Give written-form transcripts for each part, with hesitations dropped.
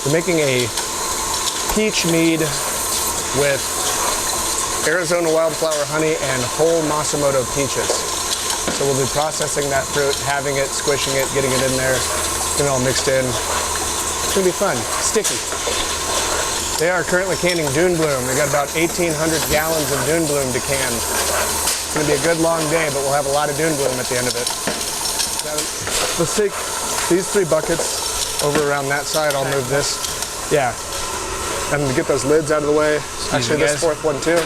We're making a peach mead with Arizona wildflower honey and whole Masumoto peaches. So we'll be processing that fruit, having it, squishing it, getting it in there, getting it all mixed in. It's gonna be fun, sticky. They are currently canning Dune Bloom. We got about 1,800 gallons of Dune Bloom to can. It's gonna be a good long day, but we'll have a lot of Dune Bloom at the end of it. Let's take these 3 buckets over around that side. I'll move this. Yeah. And get those lids out of the way. Actually, this 4th one too.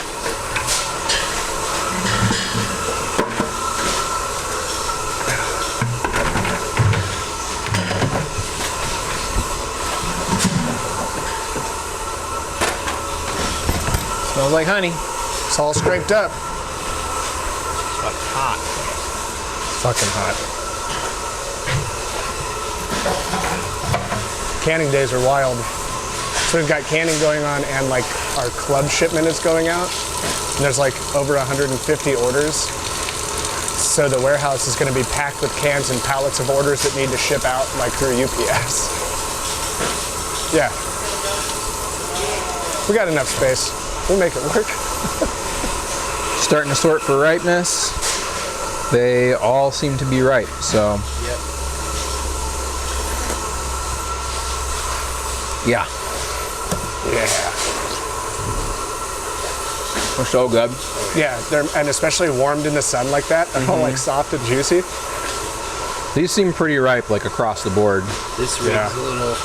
Smells like honey. It's all scraped up. But hot. Fucking hot. Canning days are wild. So we've got canning going on and like our club shipment is going out. And there's like over 150 orders. So the warehouse is gonna be packed with cans and pallets of orders that need to ship out like through UPS. Yeah. We got enough space. We'll make it work. Starting to sort for ripeness. They all seem to be ripe, so. Yep. Yeah. Yeah. They're so good. Yeah, and especially warmed in the sun like that. They're all like soft and juicy. These seem pretty ripe, like across the board. This rig's a little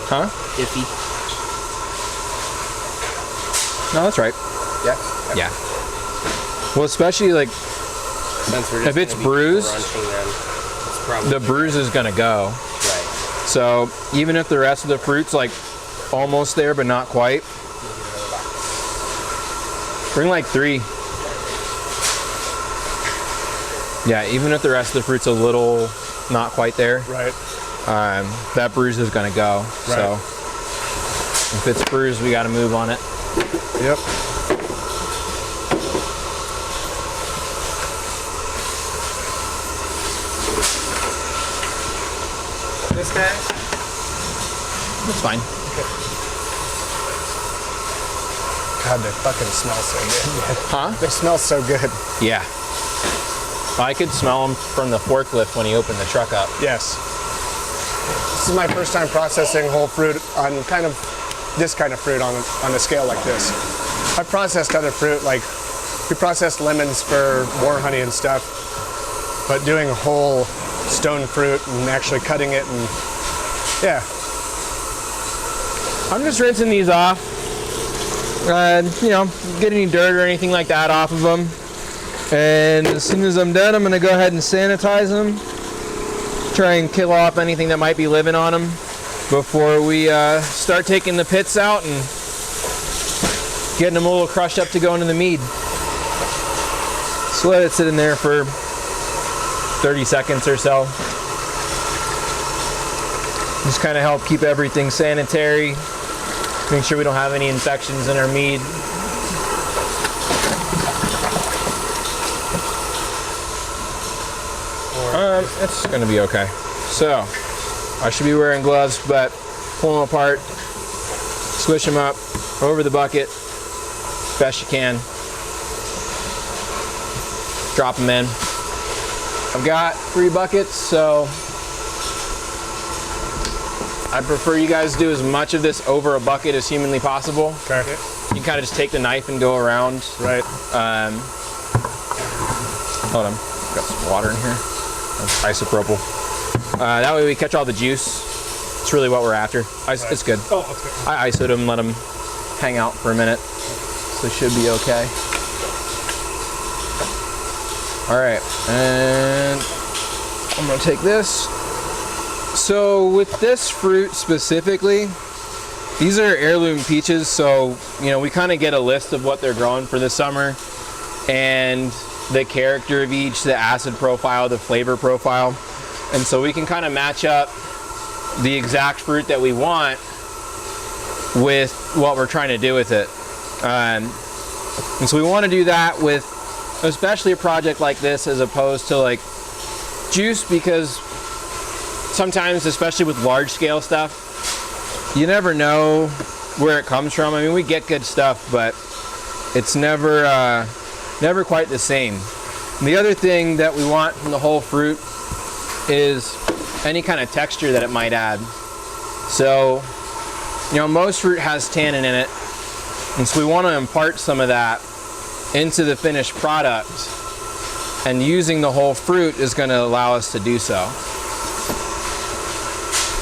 Huh? iffy. No, that's right. Yeah. Yeah. Well, especially like Since we're just if it's gonna be bruised, crunching them, it's probably the bruise is gonna go. right. So even if the rest of the fruit's like almost there but not quite, bring like 3. Yeah, even if the rest of the fruit's a little not quite there, Right. that bruise is gonna go. Right. So if it's bruised, we gotta move on it. Yep. This guy? That's fine. God, they fucking smell so good. Huh? They smell so good. Yeah. I could smell them from the forklift when he opened the truck up. Yes. This is my first time processing whole fruit on kind of this kind of fruit on a scale like this. I've processed other fruit, like we processed lemons for war honey and stuff, but doing whole stone fruit and actually cutting it and yeah. I'm just rinsing these off. You know, get any dirt or anything like that off of them. And as soon as I'm done, I'm gonna go ahead and sanitize them. Try and kill off anything that might be living on them before we start taking the pits out and getting them a little crushed up to go into the mead. So let it sit in there for 30 seconds or so. Just kind of help keep everything sanitary. Make sure we don't have any infections in our mead. It's gonna be okay. So, I should be wearing gloves, but pull them apart, squish them up over the bucket, best you can. Drop them in. I've got 3 buckets, so I prefer you guys do as much of this over a bucket as humanly possible. Okay. You can kind of just take the knife and go around. Right. Hold on, got some water in here. That's isopropyl. That way we catch all the juice. It's really what we're after. It's good. Oh, that's good. I isoed them, let them hang out for a minute. So it should be okay. All right, and I'm gonna take this. So with this fruit specifically, these are heirloom peaches, so you know we kind of get a list of what they're growing for this summer and the character of each, the acid profile, the flavor profile, and so we can kind of match up the exact fruit that we want with what we're trying to do with it. And so we want to do that with especially a project like this as opposed to like juice, because sometimes, especially with large scale stuff, you never know where it comes from. I mean, we get good stuff, but it's never quite the same. And the other thing that we want from the whole fruit is any kind of texture that it might add. So, you know, most fruit has tannin in it, and so we want to impart some of that into the finished product, and using the whole fruit is going to allow us to do so.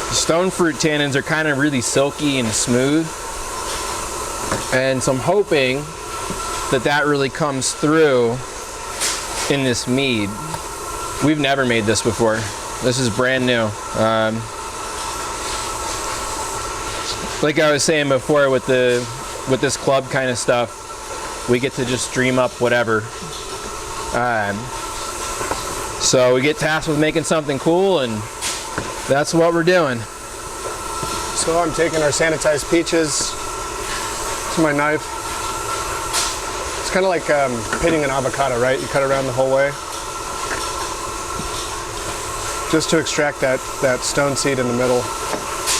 Stone fruit tannins are kind of really silky and smooth, and so I'm hoping that that really comes through in this mead. We've never made this before. This is brand new. Like I was saying before, with this club kind of stuff, we get to just dream up whatever. So we get tasked with making something cool, and that's what we're doing. So I'm taking our sanitized peaches to my knife. It's kind of like pitting an avocado, right? You cut around the whole way. Just to extract that stone seed in the middle.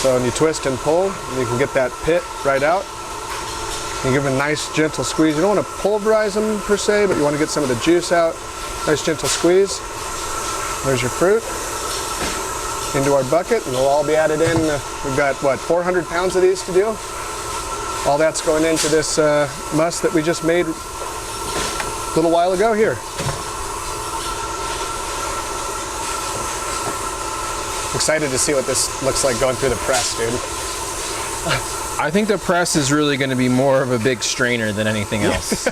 So when you twist and pull, you can get that pit right out. You give them a nice gentle squeeze. You don't want to pulverize them per se, but you want to get some of the juice out. Nice gentle squeeze. There's your fruit. Into our bucket, and they'll all be added in. We've got, what, 400 pounds of these to do? All that's going into this must that we just made a little while ago here. Excited to see what this looks like going through the press, dude. I think the press is really going to be more of a big strainer than anything else. I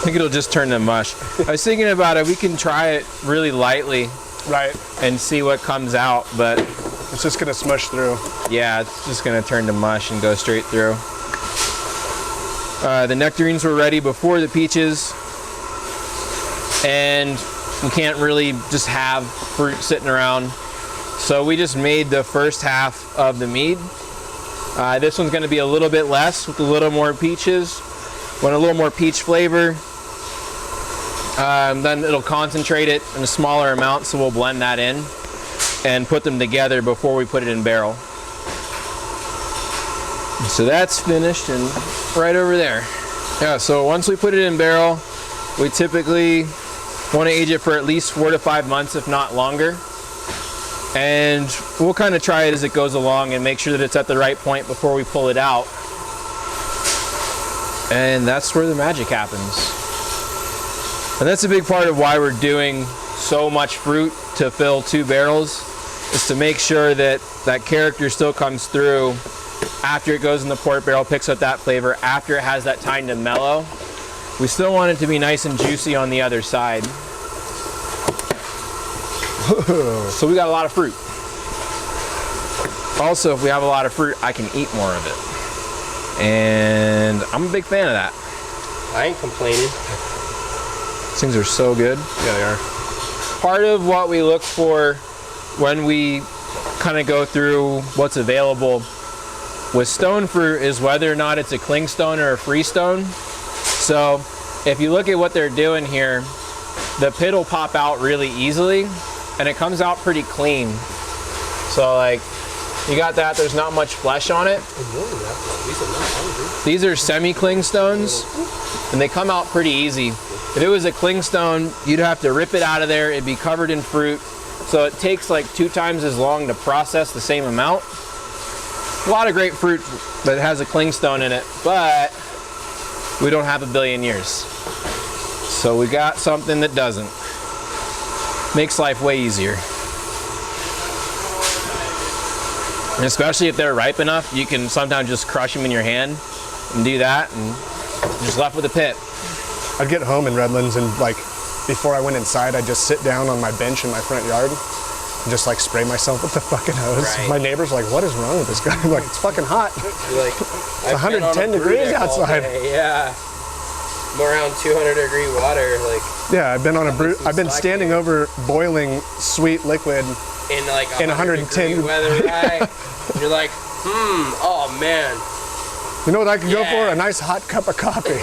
think it'll just turn to mush. I was thinking about it, we can try it really lightly. Right. And see what comes out, but it's just gonna smush through. Yeah, it's just gonna turn to mush and go straight through. The nectarines were ready before the peaches, and we can't really just have fruit sitting around, so we just made the first half of the mead. This one's gonna be a little bit less with a little more peaches, want a little more peach flavor. Then it'll concentrate it in a smaller amount, so we'll blend that in and put them together before we put it in barrel. So that's finished and right over there. Yeah, so once we put it in barrel, we typically want to age it for at least 4 to 5 months, if not longer. And we'll kind of try it as it goes along and make sure that it's at the right point before we pull it out. And that's where the magic happens. And that's a big part of why we're doing so much fruit to fill 2 barrels, is to make sure that that character still comes through after it goes in the port barrel, picks up that flavor, after it has that time to mellow. We still want it to be nice and juicy on the other side. So we got a lot of fruit. Also, if we have a lot of fruit, I can eat more of it. And I'm a big fan of that. I ain't complaining. These things are so good. Yeah, they are. Part of what we look for when we kind of go through what's available with stone fruit is whether or not it's a clingstone or a freestone. So if you look at what they're doing here, the pit will pop out really easily and it comes out pretty clean. So like, you got that, there's not much flesh on it. These are semi-clingstones and they come out pretty easy. If it was a clingstone, you'd have to rip it out of there, it'd be covered in fruit. So it takes like 2 times as long to process the same amount. A lot of great fruit that has a clingstone in it, but we don't have a billion years. So we got something that doesn't. Makes life way easier. And especially if they're ripe enough, you can sometimes just crush them in your hand and do that, and you're just left with a pit. I'd get home in Redlands and like, before I went inside, I'd just sit down on my bench in my front yard and just like spray myself with the fucking hose. Right. My neighbor's like, what is wrong with this guy? I'm like, it's fucking hot. You're like, It's 110 degrees outside. Yeah. More around 200-degree water, like. Yeah, I've been on a I've been standing over boiling sweet liquid in like in 110 weather. Right? You're like, oh man. You know what I could go for? A nice hot cup of coffee.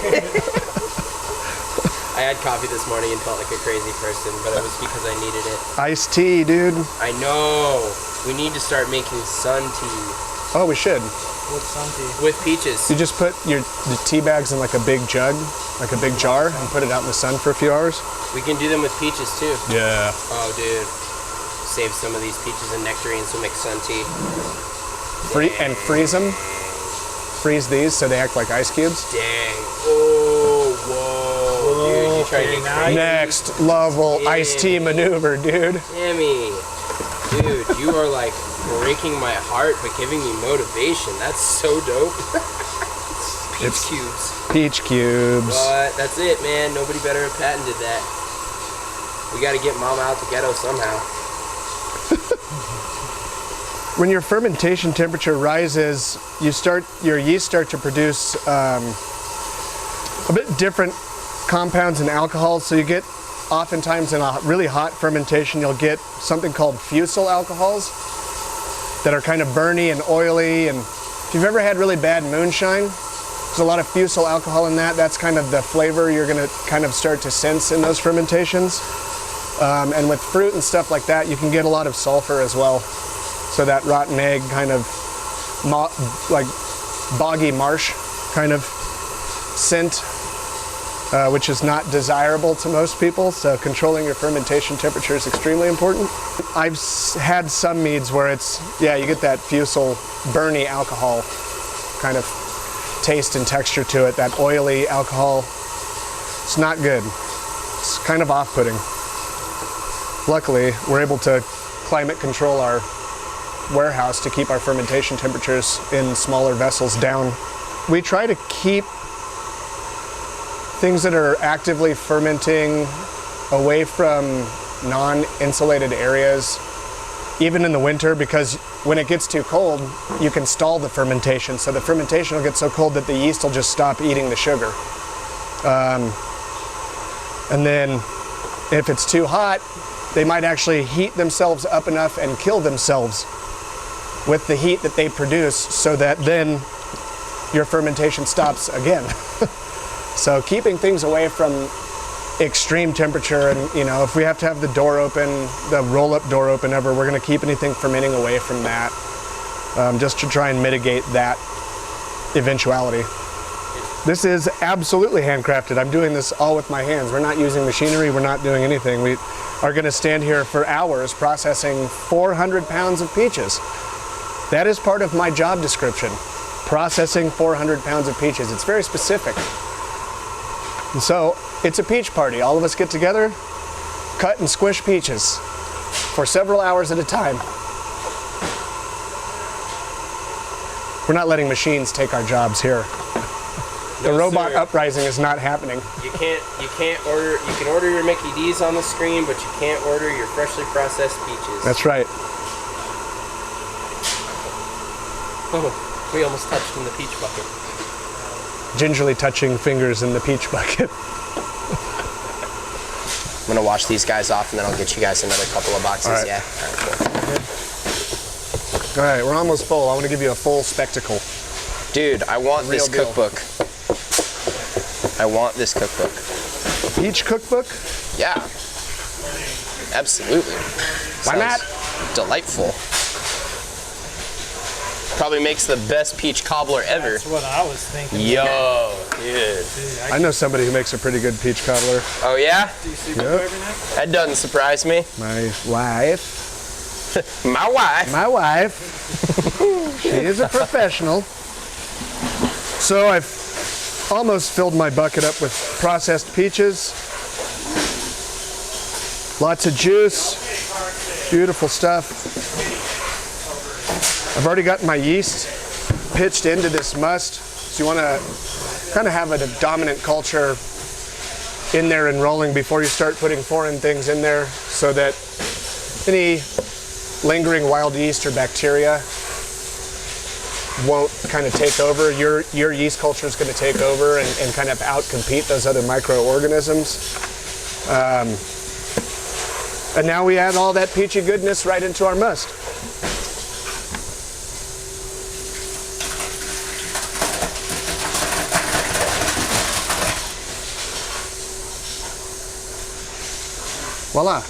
I I had coffee this morning and felt like a crazy person, but it was because I needed it. Iced tea, dude. I know. We need to start making sun tea. Oh, we should. With sun tea. With peaches. You just put the tea bags in like a big jug, like a big jar, and put it out in the sun for a few hours. We can do them with peaches too. Yeah. Oh, dude. Save some of these peaches and nectarines, we'll make sun tea. And freeze them. Freeze these so they act like ice cubes. Dang. Oh, whoa. Dude, you trying to get crazy? Next level iced tea maneuver, dude. Sammy. Dude, you are like breaking my heart but giving me motivation. That's so dope. Peach cubes. Peach cubes. But that's it, man. Nobody better have patented that. We got to get Mama out the ghetto somehow. When your fermentation temperature rises, your yeast start to produce a bit different compounds and alcohols. So you get, oftentimes in a really hot fermentation, you'll get something called fusel alcohols that are kind of burny and oily. And if you've ever had really bad moonshine, there's a lot of fusel alcohol in that. That's kind of the flavor you're going to kind of start to sense in those fermentations. And with fruit and stuff like that, you can get a lot of sulfur as well. So that rotten egg kind of like boggy marsh kind of scent, which is not desirable to most people. So controlling your fermentation temperature is extremely important. I've had some meads where it's, yeah, you get that fusel, burny alcohol kind of taste and texture to it, that oily alcohol. It's not good. It's kind of off-putting. Luckily, we're able to climate control our warehouse to keep our fermentation temperatures in smaller vessels down. We try to keep things that are actively fermenting away from non-insulated areas, even in the winter, because when it gets too cold, you can stall the fermentation. So the fermentation will get so cold that the yeast will just stop eating the sugar. And then if it's too hot, they might actually heat themselves up enough and kill themselves with the heat that they produce, so that then your fermentation stops again. So keeping things away from extreme temperature, and if we have to have the door open, the roll-up door open ever, we're going to keep anything fermenting away from that, just to try and mitigate that eventuality. This is absolutely handcrafted. I'm doing this all with my hands. We're not using machinery. We're not doing anything. We are going to stand here for hours processing 400 pounds of peaches. That is part of my job description, processing 400 pounds of peaches. It's very specific. And so it's a peach party. All of us get together, cut and squish peaches for several hours at a time. We're not letting machines take our jobs here. The robot uprising is not happening. You can order your Mickey D's on the screen, but you can't order your freshly processed peaches. That's right. Oh, we almost touched in the peach bucket. Gingerly touching fingers in the peach bucket. I'm gonna wash these guys off, and then I'll get you guys another couple of boxes. All right. Yeah. All right, cool. All right, we're almost full. I want to give you a full spectacle. Dude, I want this Real deal. cookbook. I want this cookbook. Peach cookbook? Yeah. Absolutely. Why not? Sounds delightful. Probably makes the best peach cobbler ever. That's what I was thinking. Yo, dude. I know somebody who makes a pretty good peach cobbler. Oh yeah? Do you super Yep. every night? That doesn't surprise me. My wife. My wife. My wife. She is a professional. So I've almost filled my bucket up with processed peaches. Lots of juice. Beautiful stuff. I've already got my yeast pitched into this must. So you want to kind of have a dominant culture in there and rolling before you start putting foreign things in there, so that any lingering wild yeast or bacteria won't kind of take over. Your yeast culture is going to take over and kind of outcompete those other microorganisms. And now we add all that peachy goodness right into our must. Voila.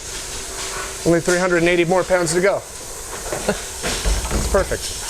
Only 380 more pounds to go. It's perfect.